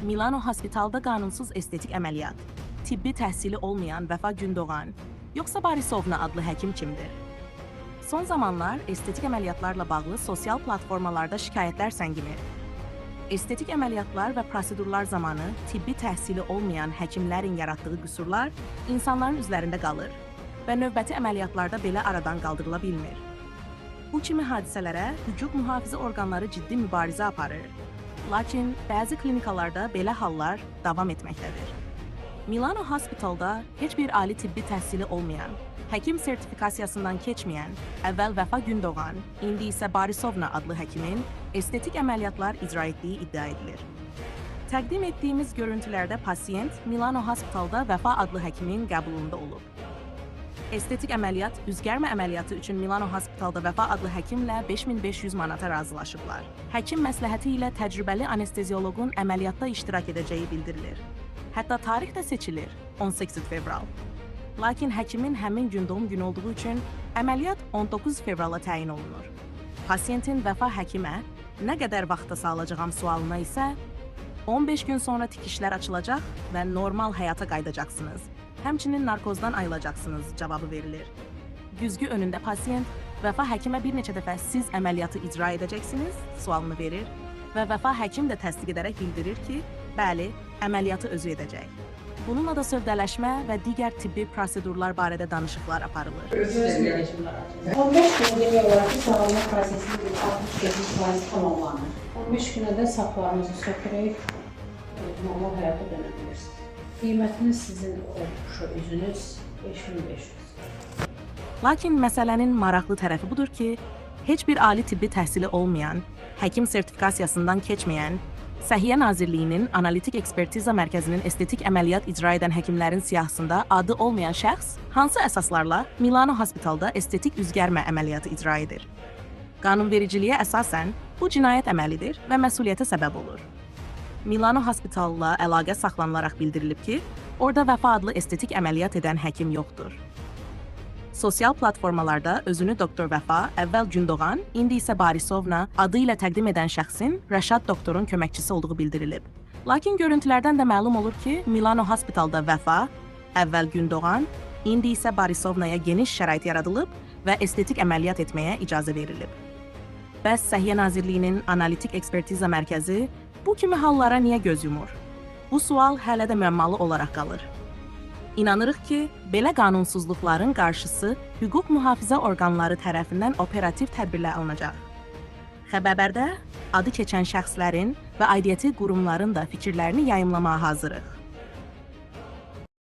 Milano Hospital'da qanunsuz estetik əməliyyat, tibbi təhsili olmayan Vəfa Gündoğan, yoxsa Barisovna adlı həkim kimdir? Son zamanlar estetik əməliyyatlarla bağlı sosial platformalarda şikayətlər səngimir. Estetik əməliyyatlar və prosedurlar zamanı tibbi təhsili olmayan həkimlərin yaratdığı qüsurlar insanların üzlərində qalır və növbəti əməliyyatlarda belə aradan qaldırıla bilmir. Bu kimi hadisələrə hüquq mühafizə orqanları ciddi mübarizə aparır. Lakin bəzi klinikalarda belə hallar davam etməkdədir. Milano Hospital'da heç bir ali tibbi təhsili olmayan, həkim sertifikasiyasından keçməyən, əvvəl Vəfa Gündoğan, indi isə Barisovna adlı həkimin estetik əməliyyatlar icra etdiyi iddia edilir. Təqdim etdiyimiz görüntülərdə pasiyent Milano Hospital'da Vəfa adlı həkimin qəbulunda olub. Estetik əməliyyat, üzgərmə əməliyyatı üçün Milano Hospital'da Vəfa adlı həkimlə 5500 manata razılaşıblar. Həkim məsləhəti ilə təcrübəli anestezioloqun əməliyyatda iştirak edəcəyi bildirilir. Hətta tarix də seçilir, 18 fevral. Lakin həkimin həmin gün doğum günü olduğu üçün əməliyyat 19 fevrala təyin olunur. Pasiyentin Vəfa həkimə nə qədər vaxta sağlayacağam sualına isə 15 gün sonra tikişlər açılacaq və normal həyata qayıdacaqsınız. Həmçinin narkozdan ayılacaqsınız cavabı verilir. Güzgü önündə pasiyent Vəfa həkimə bir neçə dəfə siz əməliyyatı icra edəcəksiniz sualını verir və Vəfa həkim də təsdiq edərək bildirir ki, bəli, əməliyyatı özü edəcək. Bununla da sövdələşmə və digər tibbi prosedurlar barədə danışıqlar aparılır. 15 gün demək olar ki, sağalma prosesi 67% tamamlanır. 15 günə də saflarınızı sökürək, normal həyata dönə bilirsiniz. Qiymətiniz sizin olmuşu üzünüz 5500. Lakin məsələnin maraqlı tərəfi budur ki, heç bir ali tibbi təhsili olmayan, həkim sertifikasiyasından keçməyən, Səhiyyə Nazirliyinin Analitik Ekspertiza Mərkəzinin estetik əməliyyat icra edən həkimlərin siyahısında adı olmayan şəxs hansı əsaslarla Milano Hospital'da estetik üzgərmə əməliyyatı icra edir? Qanunvericiliyə əsasən bu cinayət əməlidir və məsuliyyətə səbəb olur. Milano Hospital'la əlaqə saxlanılaraq bildirilib ki, orada Vəfa adlı estetik əməliyyat edən həkim yoxdur. Sosial platformalarda özünü Doktor Vəfa, əvvəl Gündoğan, indi isə Barisovna adı ilə təqdim edən şəxsin Rəşad doktorun köməkçisi olduğu bildirilib. Lakin görüntülərdən də məlum olur ki, Milano Hospital'da Vəfa, əvvəl Gündoğan, indi isə Barisovnaya geniş şərait yaradılıb və estetik əməliyyat etməyə icazə verilib. Bəs Səhiyyə Nazirliyinin Analitik Ekspertiza Mərkəzi bu kimi hallara niyə göz yumur? Bu sual hələ də müəmmalı olaraq qalır. İnanırıq ki, belə qanunsuzluqların qarşısı hüquq mühafizə orqanları tərəfindən operativ tədbirlər alınacaq. Xəbərdə adı keçən şəxslərin və aidiyyəti qurumların da fikirlərini yayımlamağa hazırıq.